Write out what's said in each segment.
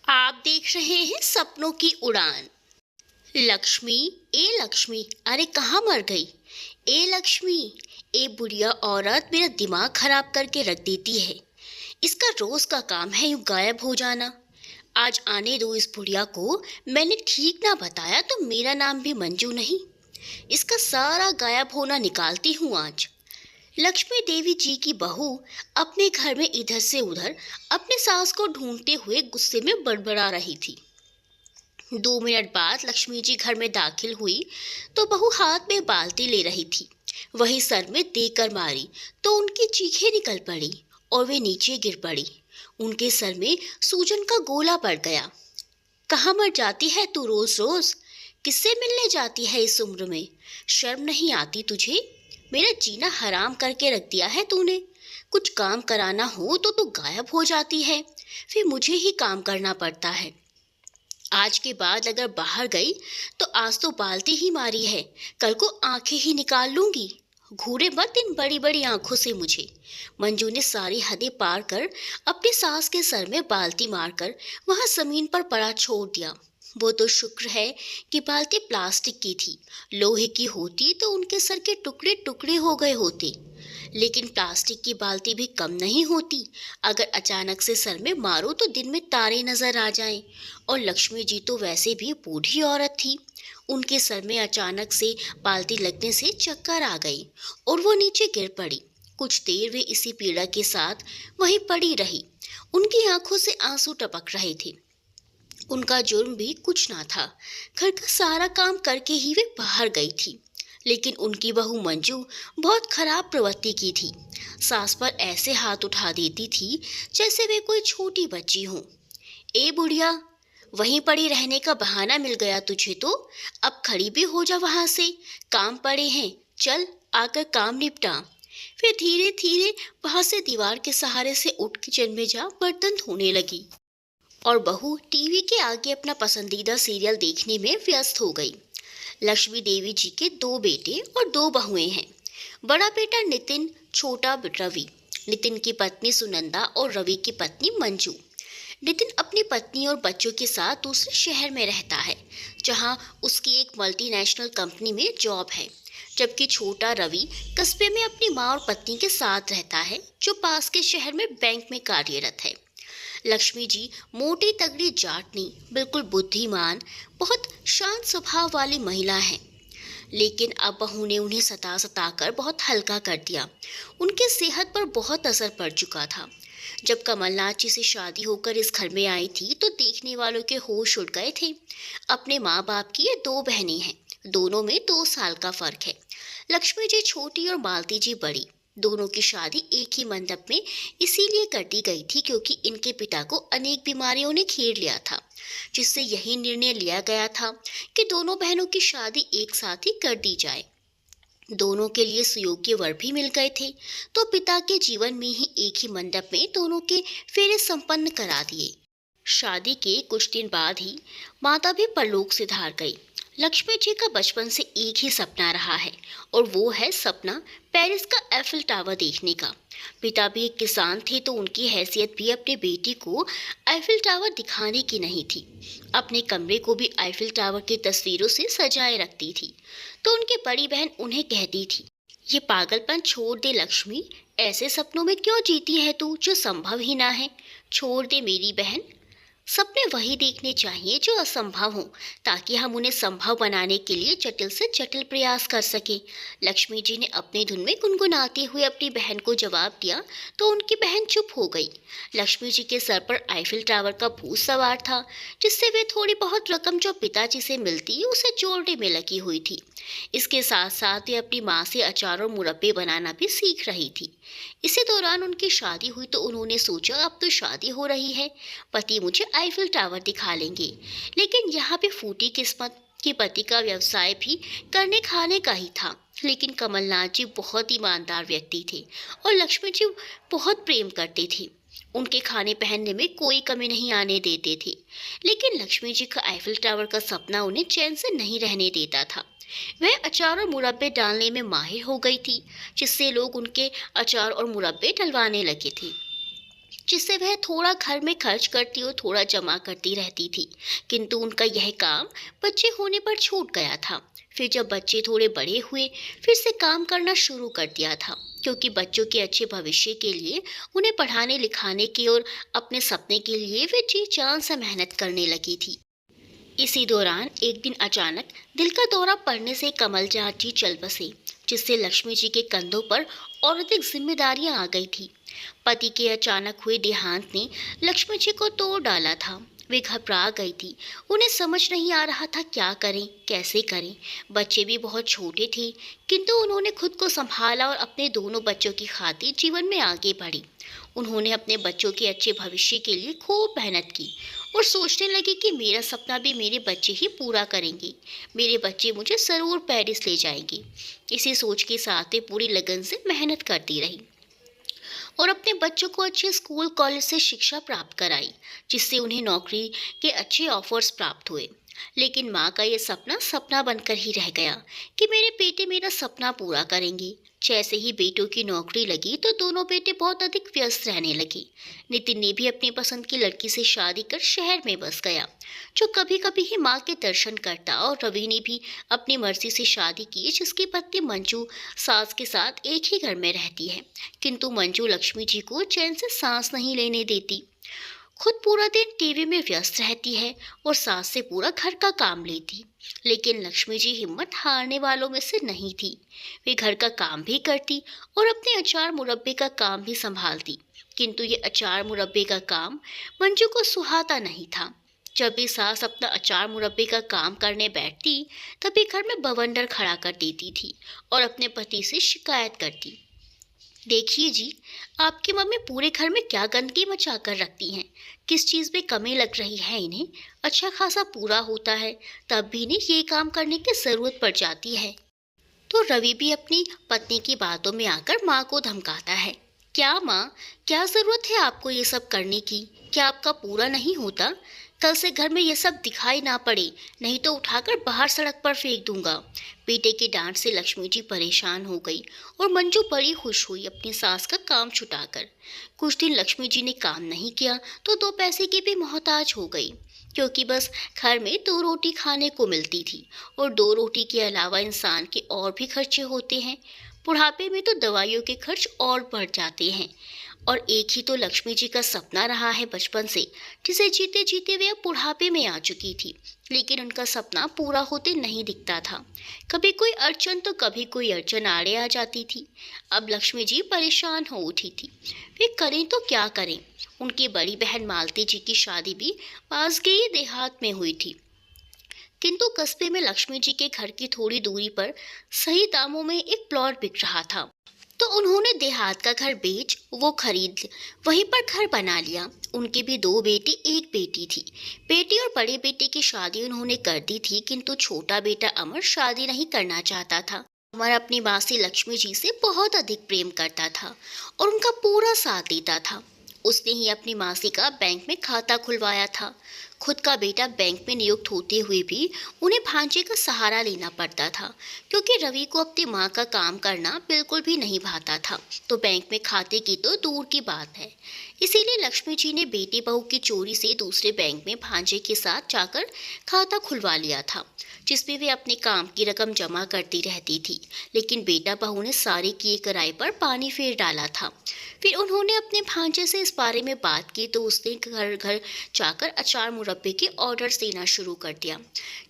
आप देख रहे हैं सपनों की उड़ान। लक्ष्मी, ए लक्ष्मी, अरे कहाँ मर गई? ए लक्ष्मी, ए बुढ़िया औरत मेरा दिमाग खराब करके रख देती है। इसका रोज का काम है यूं गायब हो जाना। आज आने दो इस बुढ़िया को। मैंने ठीक ना बताया तो मेरा नाम भी मंजू नहीं। इसका सारा गायब होना निकालती हूँ आज। लक्ष्मी देवी जी की बहू अपने घर में इधर से उधर अपने सास को ढूंढते हुए गुस्से में बड़बड़ा रही थी। 2 मिनट बाद लक्ष्मी जी घर में दाखिल हुई तो बहू हाथ में बाल्टी ले रही थी। वही सर में देकर मारी तो उनकी चीखें निकल पड़ी और वे नीचे गिर पड़ी। उनके सर में सूजन का गोला पड़ गया। कहाँ मर जाती है तू रोज रोज? किससे मिलने जाती है इस उम्र में? शर्म नहीं आती तुझे? मेरा जीना हराम करके रख दिया है तूने। कुछ काम कराना हो तो तू गायब हो जाती है, फिर मुझे ही काम करना पड़ता है। आज के बाद अगर बाहर गई तो आज तो बाल्टी ही मारी है, कल को आंखें ही निकाल लूंगी। घूरे मत इन बड़ी बड़ी आंखों से मुझे। मंजू ने सारी हदें पार कर अपनी सास के सर में बाल्टी मारकर वहां जमीन पर पड़ा छोड़ दिया। वो तो शुक्र है कि बाल्टी प्लास्टिक की थी, लोहे की होती तो उनके सर के टुकड़े टुकड़े हो गए होते। लेकिन प्लास्टिक की बाल्टी भी कम नहीं होती। अगर अचानक से सर में मारो तो दिन में तारे नजर आ जाएं। और लक्ष्मी जी तो वैसे भी बूढ़ी औरत थी। उनके सर में अचानक से बाल्टी लगने से चक्कर आ गई और वो नीचे गिर पड़ी। कुछ देर वे इसी पीड़ा के साथ वहीं पड़ी रही। उनकी आंखों से आंसू टपक रहे थे। उनका जुर्म भी कुछ ना था। घर का सारा काम करके ही वे बाहर गई थी। लेकिन उनकी बहू मंजू बहुत खराब प्रवृत्ति की थी। सास पर ऐसे हाथ उठा देती थी जैसे वे कोई छोटी बच्ची हो। ए बुढ़िया, वहीं पड़ी रहने का बहाना मिल गया तुझे तो। अब खड़ी भी हो जा वहां से। काम पड़े हैं, चल आकर काम निपटा। फिर धीरे धीरे वहां से दीवार के सहारे से उठ किचन में जा बर्तन धोने लगी। और बहू टीवी के आगे अपना पसंदीदा सीरियल देखने में व्यस्त हो गई। लक्ष्मी देवी जी के 2 बेटे और 2 बहुएं हैं। बड़ा बेटा नितिन, छोटा रवि। नितिन की पत्नी सुनंदा और रवि की पत्नी मंजू। नितिन अपनी पत्नी और बच्चों के साथ दूसरे शहर में रहता है, जहां उसकी एक मल्टीनेशनल कंपनी में जॉब है। जबकि छोटा रवि कस्बे में अपनी माँ और पत्नी के साथ रहता है, जो पास के शहर में बैंक में कार्यरत है। लक्ष्मी जी मोटी तगड़ी जाटनी, बिल्कुल बुद्धिमान, बहुत शांत स्वभाव वाली महिला है। लेकिन अब बहू ने उन्हें सता सता कर बहुत हल्का कर दिया। उनकी सेहत पर बहुत असर पड़ चुका था। जब कमलनाथ जी से शादी होकर इस घर में आई थी तो देखने वालों के होश उड़ गए थे। अपने माँ बाप की ये 2 बहनें हैं। दोनों में 2 साल का फर्क है। लक्ष्मी जी छोटी और मालती जी बड़ी। दोनों की शादी एक ही मंडप में इसीलिए कर दी गई थी क्योंकि इनके पिता को अनेक बीमारियों ने घेर लिया था, जिससे यही निर्णय लिया गया था कि दोनों बहनों की शादी एक साथ ही कर दी जाए। दोनों के लिए सुयोग्य वर भी मिल गए थे, तो पिता के जीवन में ही एक ही मंडप में दोनों के फेरे संपन्न करा दिए। शादी के कुछ दिन बाद ही माता भी परलोक सिधार गई। लक्ष्मी जी का बचपन से एक ही सपना रहा है, और वो है सपना पेरिस का एफिल टावर देखने का। पिता भी एक किसान थे तो उनकी हैसियत भी अपने बेटी को एफिल टावर दिखाने की नहीं थी। अपने कमरे को भी एफिल टावर की तस्वीरों से सजाए रखती थी। तो उनकी बड़ी बहन उन्हें कहती थी, ये पागलपन छोड़ दे लक्ष्मी। ऐसे सपनों में क्यों जीती है तू जो संभव ही ना है? छोड़ दे मेरी बहन। सपने वही देखने चाहिए जो असंभव हो, ताकि हम उन्हें संभव बनाने के लिए जटिल से जटिल प्रयास कर सकें। लक्ष्मी जी ने अपनी धुन में गुनगुनाते हुए अपनी बहन को जवाब दिया तो उनकी बहन चुप हो गई। लक्ष्मी जी के सर पर आईफिल टावर का भूत सवार था, जिससे वे थोड़ी बहुत रकम जो पिताजी से मिलती उसे जोड़ने में लगी हुई थी। इसके साथ साथ वे अपनी माँ से अचार और मुरब्बे बनाना भी सीख रही थी। इसी दौरान उनकी शादी हुई तो उन्होंने सोचा अब तो शादी हो रही है, पति मुझे आईफिल टावर दिखा लेंगे। लेकिन यहाँ पे फूटी किस्मत कि पति का व्यवसाय भी करने खाने का ही था। लेकिन कमलनाथ जी बहुत ईमानदार व्यक्ति थे और लक्ष्मी जी बहुत प्रेम करते थे। उनके खाने पहनने में कोई कमी नहीं आने देते थे। लेकिन लक्ष्मी जी का आईफिल टावर का सपना उन्हें चैन से नहीं रहने देता था। वह अचार और मुरब्बे डालने में माहिर हो गई थी, जिससे लोग उनके अचार और मुरब्बे डलवाने लगे थे। जिससे वह थोड़ा घर में खर्च करती और थोड़ा जमा करती रहती थी। किंतु उनका यह काम बच्चे होने पर छूट गया था। फिर जब बच्चे थोड़े बड़े हुए, फिर से काम करना शुरू कर दिया था, क्योंकि बच्चों के अच्छे भविष्य के लिए उन्हें पढ़ाने लिखाने की और अपने सपने के लिए वे जी जान से मेहनत करने लगी थी। इसी दौरान एक दिन अचानक दिल का दौरा पड़ने से कमल जी चल बसे, जिससे लक्ष्मी जी के कंधों पर और अधिक जिम्मेदारियां आ गई थी। पति के अचानक हुए देहांत ने लक्ष्मी जी को तोड़ डाला था। वे घबरा गई थी। उन्हें समझ नहीं आ रहा था क्या करें, कैसे करें। बच्चे भी बहुत छोटे थे, किंतु उन्होंने खुद को संभाला और अपने दोनों बच्चों की खातिर जीवन में आगे बढ़ी। उन्होंने अपने बच्चों के अच्छे भविष्य के लिए खूब मेहनत की और सोचने लगी कि मेरा सपना भी मेरे बच्चे ही पूरा करेंगे। मेरे बच्चे मुझे ज़रूर पेरिस ले जाएंगे। इसी सोच के साथ वे पूरी लगन से मेहनत करती रही और अपने बच्चों को अच्छे स्कूल कॉलेज से शिक्षा प्राप्त कराई, जिससे उन्हें नौकरी के अच्छे ऑफर्स प्राप्त हुए। लेकिन माँ का ये सपना सपना बनकर ही रह गया कि मेरे बेटे मेरा सपना पूरा करेंगे। जैसे ही बेटों की नौकरी लगी तो दोनों बेटे बहुत अधिक व्यस्त रहने लगे। नितिन ने भी अपनी पसंद की लड़की से शादी कर शहर में बस गया, जो कभी कभी ही माँ के दर्शन करता। और रवि ने भी अपनी मर्जी से शादी की, जिसकी पत्नी मंजू सास के साथ एक ही घर में रहती है। किंतु मंजू लक्ष्मी जी को चैन से सांस नहीं लेने देती। खुद पूरा दिन टीवी में व्यस्त रहती है और सास से पूरा घर का काम लेती। लेकिन लक्ष्मी जी हिम्मत हारने वालों में से नहीं थी। वे घर का काम भी करती और अपने अचार मुरब्बे का काम भी संभालती। किंतु ये अचार मुरब्बे का काम मंजू को सुहाता नहीं था। जब भी सास अपना अचार मुरब्बे का काम करने बैठती, तभी घर में बवंडर खड़ा कर देती थी और अपने पति से शिकायत करती। देखिए जी, आपकी मम्मी पूरे घर में क्या गंदगी मचा कर रखती हैं। किस चीज़ में कमी लग रही है इन्हें। अच्छा खासा पूरा होता है, तब भी इन्हें ये काम करने की ज़रूरत पड़ जाती है। तो रवि भी अपनी पत्नी की बातों में आकर माँ को धमकाता है। क्या माँ, क्या ज़रूरत है आपको ये सब करने की? क्या आपका पूरा नहीं होता? कल से घर में ये सब दिखाई ना पड़े, नहीं तो उठाकर बाहर सड़क पर फेंक दूंगा। बेटे की डांट से लक्ष्मी जी परेशान हो गई और मंजू बड़ी खुश हुई अपनी सास का काम छुटाकर। कुछ दिन लक्ष्मी जी ने काम नहीं किया तो दो पैसे की भी मोहताज हो गई, क्योंकि बस घर में दो रोटी खाने को मिलती थी और दो रोटी के अलावा इंसान के और भी खर्चे होते हैं। बुढ़ापे में तो दवाइयों के खर्च और बढ़ जाते हैं। और एक ही तो लक्ष्मी जी का सपना रहा है बचपन से, जिसे जीते जीते वे अब बुढ़ापे में आ चुकी थी। लेकिन उनका सपना पूरा होते नहीं दिखता था। कभी कोई अड़चन तो कभी कोई अड़चन आड़े आ जाती थी। अब लक्ष्मी जी परेशान हो उठी थी। वे करें तो क्या करें। उनकी बड़ी बहन मालती जी की शादी भी पास के ही देहात में हुई थी, किंतु कस्बे में लक्ष्मी जी के घर की थोड़ी दूरी पर सही दामों में एक प्लॉट बिक रहा था। तो उन्होंने देहात का घर बेच वो खरीद वहीं पर घर बना लिया। उनके भी दो बेटे एक बेटी थी। बेटी और बड़े बेटे की शादी उन्होंने कर दी थी, किंतु छोटा बेटा अमर शादी नहीं करना चाहता था। अमर अपनी मासी लक्ष्मी जी से बहुत अधिक प्रेम करता था और उनका पूरा साथ देता था। उसने ही अपनी मासी का बैंक में खाता खुलवाया था। खुद का बेटा बैंक में नियुक्त होते हुए भी उन्हें भांजे का सहारा लेना पड़ता था, क्योंकि रवि को अपनी माँ का काम करना बिल्कुल भी नहीं भाता था, तो बैंक में खाते की तो दूर की बात है। इसीलिए लक्ष्मी जी ने बेटी बहू की चोरी से दूसरे बैंक में भांजे के साथ जाकर खाता खुलवा लिया था, जिसमें वे अपने काम की रकम जमा करती रहती थी। लेकिन बेटा बहू ने सारे किए कराए पर पानी फेर डाला था। फिर उन्होंने अपने भांजे से इस बारे में बात की तो उसने घर घर जाकर अचार मुरब्बे के ऑर्डर्स देना शुरू कर दिया,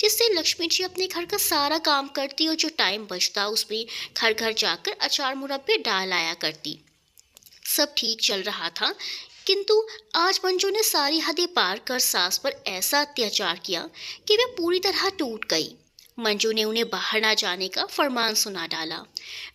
जिससे लक्ष्मी जी अपने घर का सारा काम करती और जो टाइम बचता उसमें घर घर जाकर अचार मुरब्बे डाल आया करती। सब ठीक चल रहा था, किंतु आज मंजू ने सारी हदें पार कर सास पर ऐसा अत्याचार किया कि वे पूरी तरह टूट गई। मंजू ने उन्हें बाहर ना जाने का फरमान सुना डाला।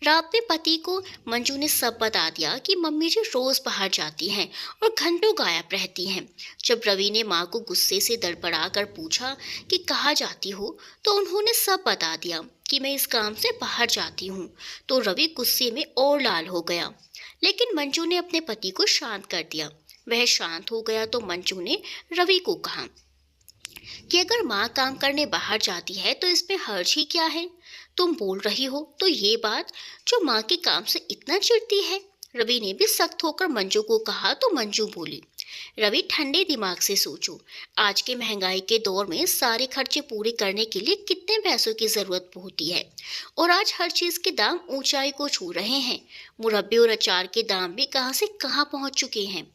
रात में पति को मंजू ने सब बता दिया कि मम्मी जी रोज बाहर जाती हैं और घंटों गायब रहती हैं। जब रवि ने माँ को गुस्से से दड़बड़ा कर पूछा कि कहाँ जाती हो, तो उन्होंने सब बता दिया कि मैं इस काम से बाहर जाती हूँ। तो रवि गुस्से में और लाल हो गया, लेकिन मंजू ने अपने पति को शांत कर दिया। वह शांत हो गया तो मंजू ने रवि को कहा कि अगर माँ काम करने बाहर जाती है तो इसमें हर्ज ही क्या है। तुम बोल रही हो तो ये बात जो माँ के काम से इतना चिढ़ती है। रवि ने भी सख्त होकर मंजू को कहा तो मंजू बोली, रवि ठंडे दिमाग से सोचो, आज के महंगाई के दौर में सारे खर्चे पूरे करने के लिए कितने पैसों की जरूरत होती है और आज हर चीज के दाम ऊंचाई को छू रहे हैं। मुरब्बे और अचार के दाम भी कहां से कहां पहुंच चुके हैं।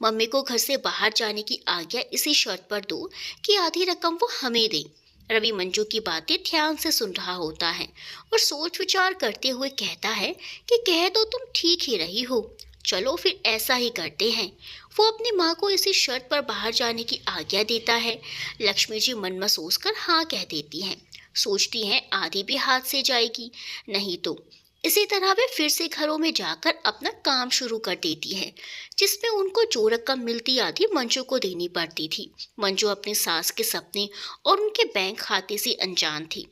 मम्मी को घर से बाहर जाने की आज्ञा इसी शर्त पर दो कि आधी रकम वो हमें दे। रवि मंजू की बातें ध्यान से सुन रहा होता है और सोच विचार करते हुए कहता है कि कह तो तुम ठीक ही रही हो, चलो फिर ऐसा ही करते हैं। वो अपनी माँ को इसी शर्त पर बाहर जाने की आज्ञा देता है। लक्ष्मी जी मन में सोचकर हाँ कह देती हैं। सोचती हैं आधी भी हाथ से जाएगी, नहीं तो इसी तरह वे फिर से घरों में जाकर अपना काम शुरू कर देती है, जिसमें उनको जो रकम मिलती आधी मंजू को देनी पड़ती थी। मंजू अपनी सास के सपने और उनके बैंक खाते से अनजान थी।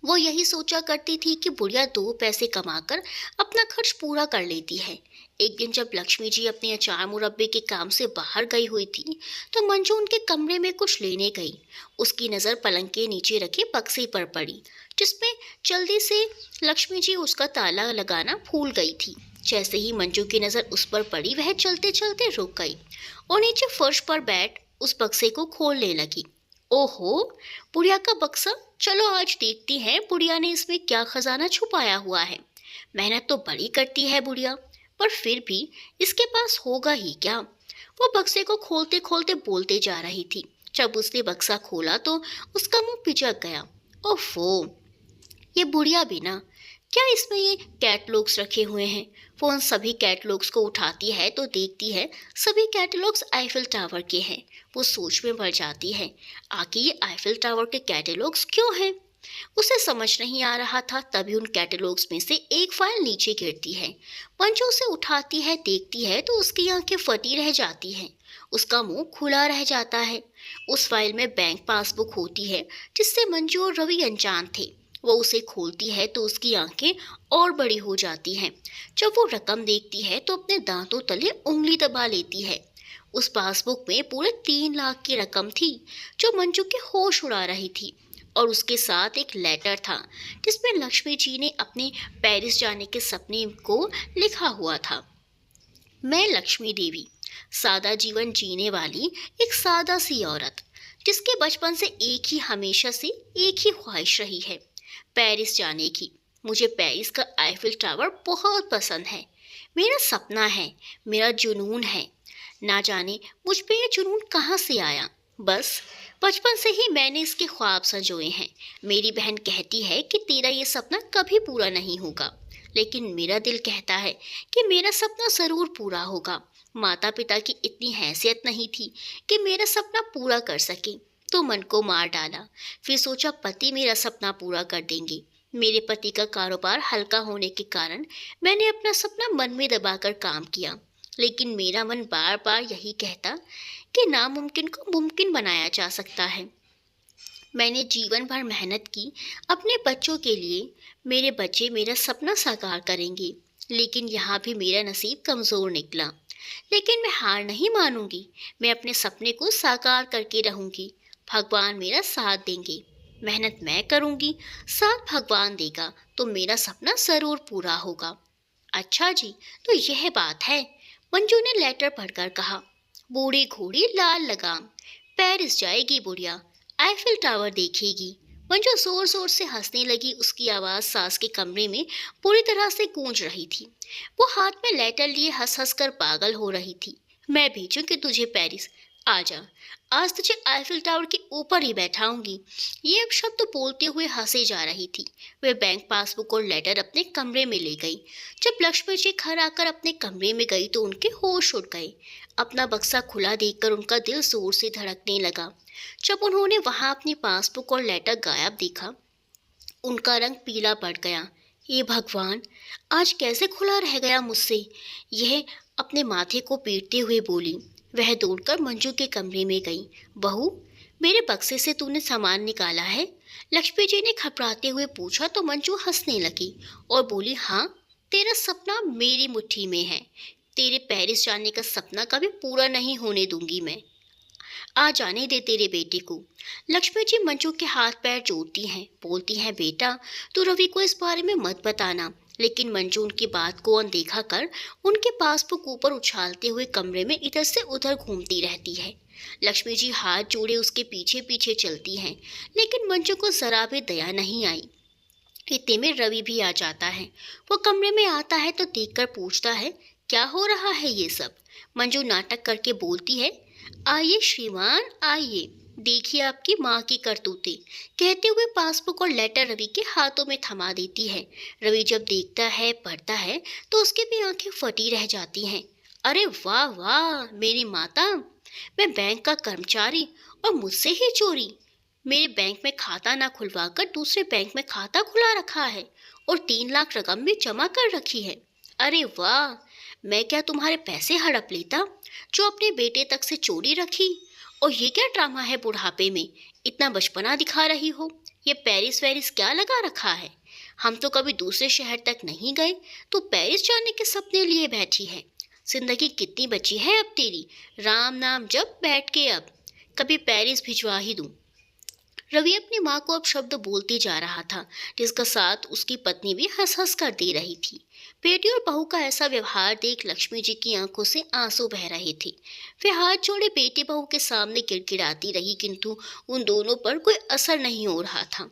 वो यही सोचा करती थी कि बुढ़िया 2 पैसे कमाकर अपना खर्च पूरा कर लेती है। एक दिन जब लक्ष्मी जी अपने अचार मुरब्बे के काम से बाहर गई हुई थी तो मंजू उनके कमरे में कुछ लेने गई। उसकी नज़र पलंग के नीचे रखे बक्से पर पड़ी, जिसमें जल्दी से लक्ष्मी जी उसका ताला लगाना भूल गई थी। जैसे ही मंजू की नज़र उस पर पड़ी वह चलते चलते रुक गई और नीचे फर्श पर बैठ उस बक्से को खोलने लगी। ओहो, बुढ़िया का बक्सा, चलो आज देखती हैं बुढ़िया ने इसमें क्या खजाना छुपाया हुआ है। मेहनत तो बड़ी करती है बुढ़िया, पर फिर भी इसके पास होगा ही क्या। वो बक्से को खोलते खोलते बोलते जा रही थी। जब उसने बक्सा खोला तो उसका मुंह पिचक गया। ओफो, ये बुढ़िया भी ना, क्या इसमें ये कैटलॉग्स रखे हुए हैं। वो उन सभी कैटलॉग्स को उठाती है तो देखती है सभी कैटलॉग्स आईफिल टावर के हैं। वो सोच में पड़ जाती है, आखिर ये आईफिल टावर के कैटलॉग्स क्यों हैं। उसे समझ नहीं आ रहा था। तभी उन कैटलॉग्स में से एक फाइल नीचे गिरती है। मंजू उसे उठाती है, देखती है तो उसकी आंखें फटी रह जाती हैं, उसका मुंह खुला रह जाता है। उस फाइल में बैंक पासबुक होती है जिससे मंजू और रवि अनजान थे। वो उसे खोलती है तो उसकी आंखें और बड़ी हो जाती हैं। जब वो रकम देखती है तो अपने दांतों तले उंगली दबा लेती है। उस पासबुक में पूरे 3 लाख की रकम थी जो मंजू के होश उड़ा रही थी, और उसके साथ एक लेटर था जिसमें लक्ष्मी जी ने अपने पेरिस जाने के सपने को लिखा हुआ था। मैं लक्ष्मी देवी, सादा जीवन जीने वाली एक सादा सी औरत, जिसके बचपन से एक ही हमेशा से एक ही ख्वाहिश रही है, पेरिस जाने की। मुझे पेरिस का आईफिल टावर बहुत पसंद है, मेरा सपना है, मेरा जुनून है। ना जाने मुझ पे ये जुनून कहाँ से आया, बस बचपन से ही मैंने इसके ख्वाब संजोए हैं। मेरी बहन कहती है कि तेरा ये सपना कभी पूरा नहीं होगा, लेकिन मेरा दिल कहता है कि मेरा सपना ज़रूर पूरा होगा। माता पिता की इतनी हैसियत नहीं थी कि मेरा सपना पूरा कर सके, तो मन को मार डाला। फिर सोचा पति मेरा सपना पूरा कर देंगे। मेरे पति का कारोबार हल्का होने के कारण मैंने अपना सपना मन में दबाकर काम किया, लेकिन मेरा मन बार बार यही कहता कि नामुमकिन को मुमकिन बनाया जा सकता है। मैंने जीवन भर मेहनत की अपने बच्चों के लिए, मेरे बच्चे मेरा सपना साकार करेंगे, लेकिन यहाँ भी मेरा नसीब कमज़ोर निकला। लेकिन मैं हार नहीं मानूंगी, मैं अपने सपने को साकार करके रहूंगी। भगवान मेरा साथ देंगे, मेहनत मैं करूंगी, साथ भगवान देगा, तो मेरा सपना ज़रूर पूरा होगा। अच्छा जी, तो यह बात है, मंजू ने लेटर पढ़कर कहा। बूढ़ी घोड़ी लाल लगाम, पेरिस जाएगी बुढ़िया, आईफिल टावर देखेगी। मंजू जोर जोर से हंसने लगी। उसकी आवाज़ सास के कमरे में पूरी तरह से गूंज रही थी। वो हाथ में लेटर लिए हंस हंस कर पागल हो रही थी। मैं भेजूंगी तुझे पेरिस, आजा, आज तुझे आईफिल टावर के ऊपर ही बैठाऊंगी। ये अब शब्द बोलते हुए हंसे जा रही थी। वे बैंक पासबुक और लेटर अपने कमरे में ले गई। जब लक्ष्मी जी घर आकर अपने कमरे में गई तो उनके होश उड़ गए। अपना बक्सा खुला देखकर उनका दिल जोर से धड़कने लगा। जब उन्होंने वहां अपनी पासबुक और लेटर गायब देखा, उनका रंग पीला पड़ गया। ये भगवान, आज कैसे खुला रह गया मुझसे, यह अपने माथे को पीटते हुए बोली। वह दौड़कर मंजू के कमरे में गई। बहू, मेरे बक्से से तूने सामान निकाला है? लक्ष्मी जी ने घबराते हुए पूछा तो मंजू हंसने लगी और बोली, हाँ, तेरा सपना मेरी मुट्ठी में है। तेरे पेरिस जाने का सपना कभी पूरा नहीं होने दूंगी मैं। आ जाने दे तेरे बेटे को। लक्ष्मी जी मंजू के हाथ पैर जोड़ती हैं, बोलती हैं, बेटा तू रवि को इस बारे में मत बताना, लेकिन मंजू उनकी बात को अनदेखा कर उनके पासबुक ऊपर उछालते हुए कमरे में इधर से उधर घूमती रहती है। लक्ष्मी जी हाथ जोड़े उसके पीछे पीछे चलती हैं, लेकिन मंजू को जरा भी दया नहीं आई। इतने में रवि भी आ जाता है। वो कमरे में आता है तो देखकर पूछता है, क्या हो रहा है ये सब? मंजू नाटक करके बोलती है, आइए श्रीमान आइए, देखिए आपकी माँ की करतूतें, कहते हुए पासबुक और लेटर रवि के हाथों में थमा देती है। रवि जब देखता है पढ़ता है तो उसकी भी आंखें फटी रह जाती हैं। अरे वाह वाह मेरी माता, मैं बैंक का कर्मचारी और मुझसे ही चोरी। मेरे बैंक में खाता ना खुलवाकर दूसरे बैंक में खाता खुला रखा है और 3 लाख रकम भी जमा कर रखी है। अरे वाह, मैं क्या तुम्हारे पैसे हड़प लेता जो अपने बेटे तक से चोरी रखी? और ये क्या ड्रामा है बुढ़ापे में, इतना बचपना दिखा रही हो? ये पेरिस वेरिस क्या लगा रखा है? हम तो कभी दूसरे शहर तक नहीं गए, तो पेरिस जाने के सपने लिए बैठी है। जिंदगी कितनी बची है अब तेरी, राम नाम जप बैठ के, अब कभी पेरिस भिजवा ही दूं। रवि अपनी माँ को अब शब्द बोलते जा रहा था, जिसका साथ उसकी पत्नी भी हंस हंस कर दे रही थी। बेटी और बहू का ऐसा व्यवहार देख लक्ष्मी जी की आंखों से आंसू बह रहे थे। वे हाथ जोड़े बेटी बहू के सामने गिड़गिड़ाती रही, किंतु उन दोनों पर कोई असर नहीं हो रहा था।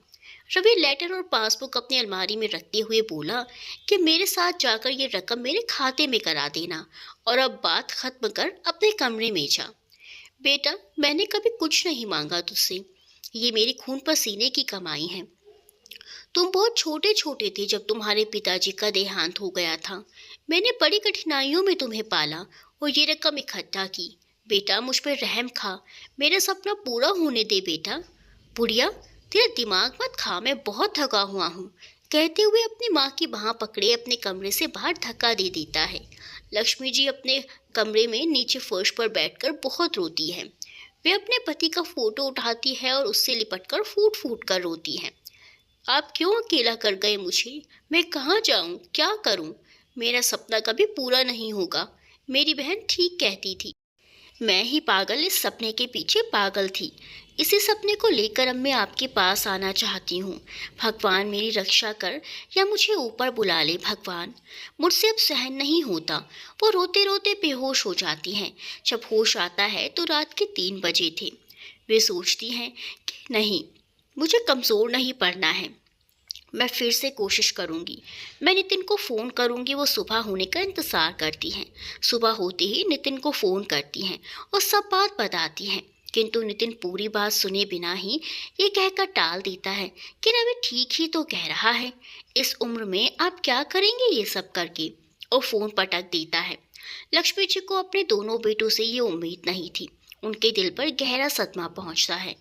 रवि लेटर और पासबुक अपनी अलमारी में रखते हुए बोला कि मेरे साथ जाकर ये रकम मेरे खाते में करा देना और अब बात खत्म कर अपने कमरे में जा। बेटा, मैंने कभी कुछ नहीं मांगा तुझसे, ये मेरी खून पसीने की कमाई है। तुम बहुत छोटे छोटे थे जब तुम्हारे पिताजी का देहांत हो गया था। मैंने बड़ी कठिनाइयों में तुम्हें पाला और ये रकम इकट्ठा की। बेटा, मुझ पर रहम खा, मेरा सपना पूरा होने दे बेटा। बुढ़िया, तेरा दिमाग मत खा, मैं बहुत थका हुआ हूँ, कहते हुए अपनी माँ की बाँह पकड़े अपने कमरे से बाहर धक्का दे देता है। लक्ष्मी जी अपने कमरे में नीचे फर्श पर बैठकर बहुत रोती है। वे अपने पति का फोटो उठाती है और उससे लिपटकर फूट फूट कर रोती है। आप क्यों अकेला कर गए मुझे? मैं कहाँ जाऊँ, क्या करूँ? मेरा सपना कभी पूरा नहीं होगा। मेरी बहन ठीक कहती थी, मैं ही पागल इस सपने के पीछे पागल थी। इसी सपने को लेकर अब मैं आपके पास आना चाहती हूँ। भगवान मेरी रक्षा कर या मुझे ऊपर बुला ले भगवान, मुझसे अब सहन नहीं होता। वो रोते रोते बेहोश हो जाती हैं। जब होश आता है तो रात के 3 बजे थे। वे सोचती हैं कि नहीं, मुझे कमज़ोर नहीं पड़ना है, मैं फिर से कोशिश करूंगी। मैं नितिन को फ़ोन करूंगी, वो सुबह होने का इंतज़ार करती हैं। सुबह होते ही नितिन को फ़ोन करती हैं और सब बात बताती हैं, किंतु नितिन पूरी बात सुने बिना ही ये कहकर टाल देता है कि रवि ठीक ही तो कह रहा है, इस उम्र में आप क्या करेंगे ये सब करके, और फ़ोन पटक देता है। लक्ष्मी जी को अपने दोनों बेटों से ये उम्मीद नहीं थी। उनके दिल पर गहरा सदमा पहुंचता है।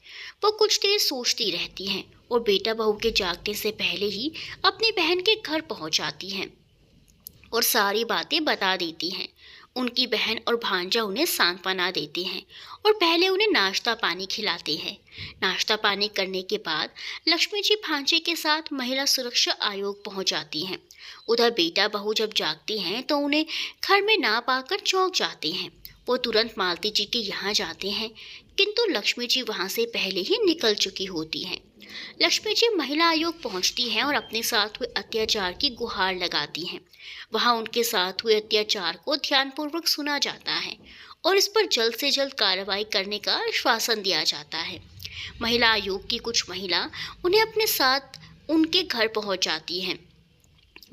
वो कुछ देर सोचती रहती हैं और बेटा बहू के जागने से पहले ही अपनी बहन के घर पहुंच जाती हैं और सारी बातें बता देती हैं। उनकी बहन और भांजा उन्हें सांत्वना देते हैं और पहले उन्हें नाश्ता पानी खिलाते हैं। नाश्ता पानी करने के बाद लक्ष्मी जी भांजे के साथ महिला सुरक्षा आयोग पहुंच जाती हैं। उधर बेटा बहू जब जागते हैं तो उन्हें घर में ना पाकर चौंक जाते हैं। वो तुरंत मालती जी के यहाँ जाते हैं, किंतु लक्ष्मी जी वहाँ से पहले ही निकल चुकी होती हैं। लक्ष्मी जी महिला आयोग पहुँचती हैं और अपने साथ हुए अत्याचार की गुहार लगाती हैं। वहाँ उनके साथ हुए अत्याचार को ध्यानपूर्वक सुना जाता है और इस पर जल्द से जल्द कार्रवाई करने का आश्वासन दिया जाता है। महिला आयोग की कुछ महिला उन्हें अपने साथ उनके घर पहुँच जाती हैं।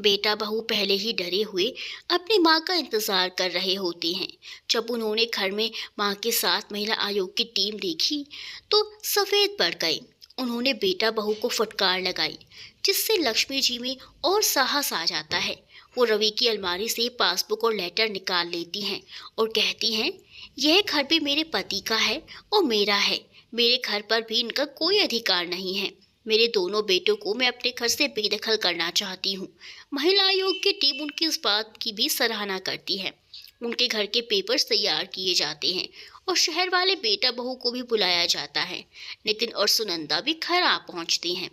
बेटा बहू पहले ही डरे हुए अपनी माँ का इंतजार कर रहे होते हैं। जब उन्होंने घर में माँ के साथ महिला आयोग की टीम देखी तो सफ़ेद पड़ गए। उन्होंने बेटा बहू को फटकार लगाई, जिससे लक्ष्मी जी में और साहस आ जाता है। वो रवि की अलमारी से पासबुक और लेटर निकाल लेती हैं और कहती हैं, यह घर भी मेरे पति का है और मेरा है, मेरे घर पर भी इनका कोई अधिकार नहीं है। मेरे दोनों बेटों को मैं अपने घर से बेदखल करना चाहती हूँ। महिला आयोग की टीम उनकी इस बात की भी सराहना करती है। उनके घर के पेपर्स तैयार किए जाते हैं और शहर वाले बेटा बहू को भी बुलाया जाता है। नितिन और सुनंदा भी घर आ पहुँचते हैं।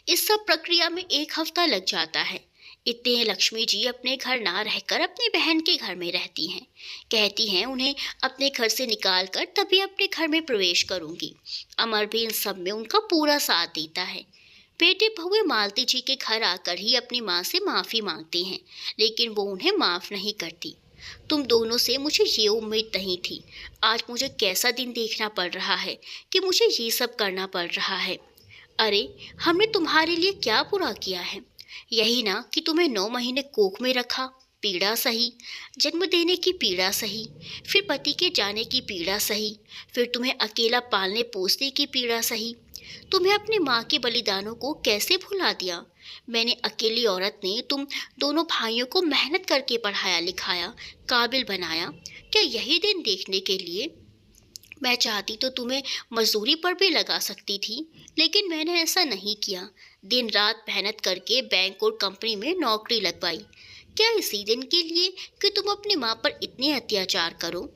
इस सब प्रक्रिया में 1 हफ्ता लग जाता है। इतने लक्ष्मी जी अपने घर ना रहकर अपनी बहन के घर में रहती हैं। कहती हैं उन्हें अपने घर से निकाल कर तभी अपने घर में प्रवेश करूंगी। अमर भी इन सब में उनका पूरा साथ देता है। बेटे बहुए मालती जी के घर आकर ही अपनी माँ से माफ़ी मांगते हैं, लेकिन वो उन्हें माफ़ नहीं करती। तुम दोनों से मुझे ये उम्मीद नहीं थी। आज मुझे कैसा दिन देखना पड़ रहा है कि मुझे ये सब करना पड़ रहा है। अरे, हमने तुम्हारे लिए क्या बुरा किया है? यही ना कि तुम्हें 9 महीने कोख में रखा, पीड़ा सही, जन्म देने की पीड़ा सही, फिर पति के जाने की पीड़ा सही, फिर तुम्हें अकेला पालने पोसने की पीड़ा सही। तुम्हें अपनी माँ के बलिदानों को कैसे भुला दिया? मैंने अकेली औरत ने तुम दोनों भाइयों को मेहनत करके पढ़ाया लिखाया, काबिल बनाया। क्या यही दिन देखने के लिए? मैं चाहती तो तुम्हें मजदूरी पर भी लगा सकती थी, लेकिन मैंने ऐसा नहीं किया। दिन रात मेहनत करके बैंक और कंपनी में नौकरी लगवाई। क्या इसी दिन के लिए कि तुम अपनी माँ पर इतने अत्याचार करो?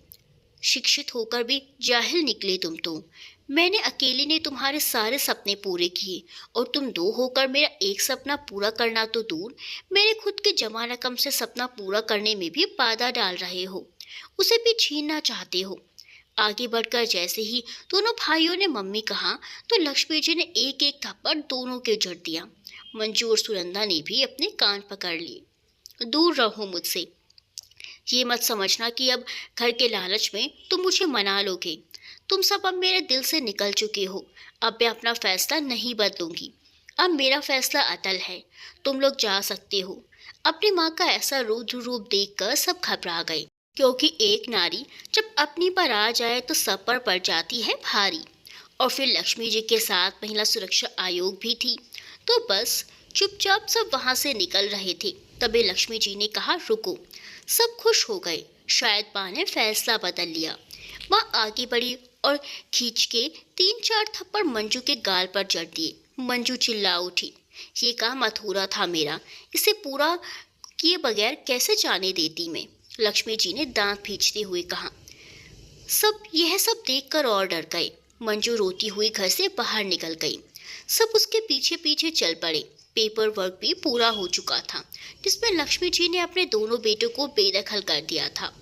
शिक्षित होकर भी जाहिल निकले तुम तो। मैंने अकेले ने तुम्हारे सारे सपने पूरे किए, और तुम दो होकर मेरा एक सपना पूरा करना तो दूर, मेरे खुद के जमा रकम से सपना पूरा करने में भी बाधा डाल रहे हो, उसे भी छीनना चाहते हो। आगे बढ़कर जैसे ही दोनों भाइयों ने मम्मी कहा, तो लक्ष्मी जी ने एक एक थप्पड़ दोनों के जड़ दिया। मंजू और सुनंदा ने भी अपने कान पकड़ लिए। दूर रहो मुझसे। ये मत समझना कि अब घर के लालच में तुम मुझे मना लोगे। तुम सब अब मेरे दिल से निकल चुके हो। अब मैं अपना फैसला नहीं बदलूंगी। अब मेरा फैसला अटल है। तुम लोग जा सकते हो। अपनी माँ का ऐसा रुद्र रूप देखकर सब घबरा गए, क्योंकि एक नारी जब अपनी पर आ जाए तो सब पर पड़ जाती है भारी। और फिर लक्ष्मी जी के साथ महिला सुरक्षा आयोग भी थी। तो बस चुपचाप सब वहां से निकल रहे थे, तभी लक्ष्मी जी ने कहा, रुको। सब खुश हो गए। शायद माँ ने फैसला बदल लिया। माँ आगे बढ़ी और खींच के 3-4 थप्पड़ मंजू के गाल पर जड़ दिए। मंजू चिल्ला उठी, ये काम अधूरा था मेरा, इसे पूरा किए बगैर कैसे जाने देती मैं? लक्ष्मी जी ने दांत भींचते हुए कहा। सब यह सब देखकर और डर गए। मंजू रोती हुई घर से बाहर निकल गई। सब उसके पीछे पीछे चल पड़े। पेपर वर्क भी पूरा हो चुका था, जिसमें लक्ष्मी जी ने अपने दोनों बेटों को बेदखल कर दिया था,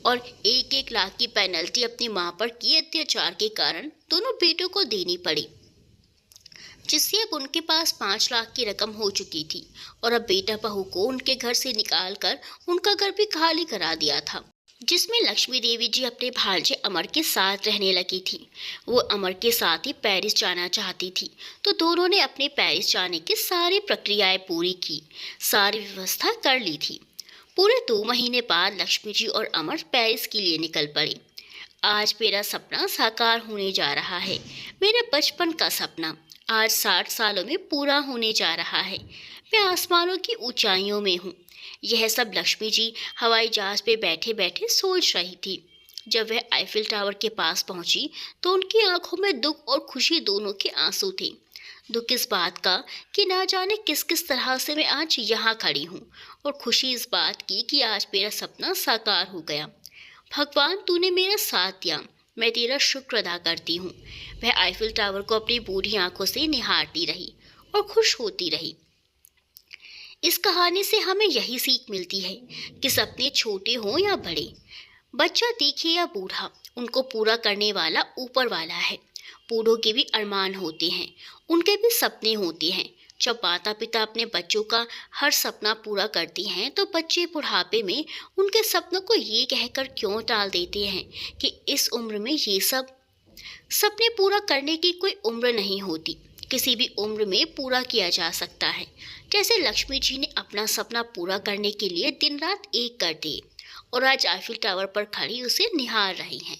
और 1-1 लाख की पेनल्टी अपनी माँ पर किए अत्याचार के कारण दोनों बेटों को देनी पड़ी, जिससे अब उनके पास 5 लाख की रकम हो चुकी थी। और अब बेटा बहू को उनके घर से निकाल कर उनका घर भी खाली करा दिया था, जिसमें लक्ष्मी देवी जी अपने भांजे अमर के साथ रहने लगी थी। वो अमर के साथ ही पेरिस जाना चाहती थी, तो दोनों ने अपने पेरिस जाने की सारी प्रक्रियाएं पूरी की, सारी व्यवस्था कर ली थी। पूरे 2 महीने बाद लक्ष्मी जी और अमर पेरिस के लिए निकल पड़े। आज मेरा सपना साकार होने जा रहा है। मेरे बचपन का सपना आज 60 सालों में पूरा होने जा रहा है। मैं आसमानों की ऊंचाइयों में हूँ। यह सब लक्ष्मी जी हवाई जहाज पे बैठे बैठे सोच रही थी। जब वह आईफिल टावर के पास पहुंची तो उनकी आंखों में दुख और खुशी दोनों के आंसू थे। दुख इस बात का कि ना जाने किस किस तरह से मैं आज यहाँ खड़ी हूँ, और खुशी इस बात की कि आज मेरा सपना साकार हो गया। भगवान, तूने मेरा साथ दिया, मैं तेरा शुक्र अदा करती हूँ। वह आईफिल टावर को अपनी बूढ़ी आंखों से निहारती रही और खुश होती रही। इस कहानी से हमें यही सीख मिलती है कि सपने छोटे हों या बड़े, बच्चा दिखे या बूढ़ा, उनको पूरा करने वाला ऊपर वाला है। बूढ़ों के भी अरमान होते हैं, उनके भी सपने होते हैं। जब माता पिता अपने बच्चों का हर सपना पूरा करते हैं तो बच्चे बुढ़ापे में उनके सपनों को ये कहकर क्यों टाल देते हैं कि इस उम्र में ये सब सपने पूरा करने की कोई उम्र नहीं होती। किसी भी उम्र में पूरा किया जा सकता है। जैसे लक्ष्मी जी ने अपना सपना पूरा करने के लिए दिन रात एक कर दिए, और आज आईफिल टावर पर खड़ी उसे निहार रही हैं।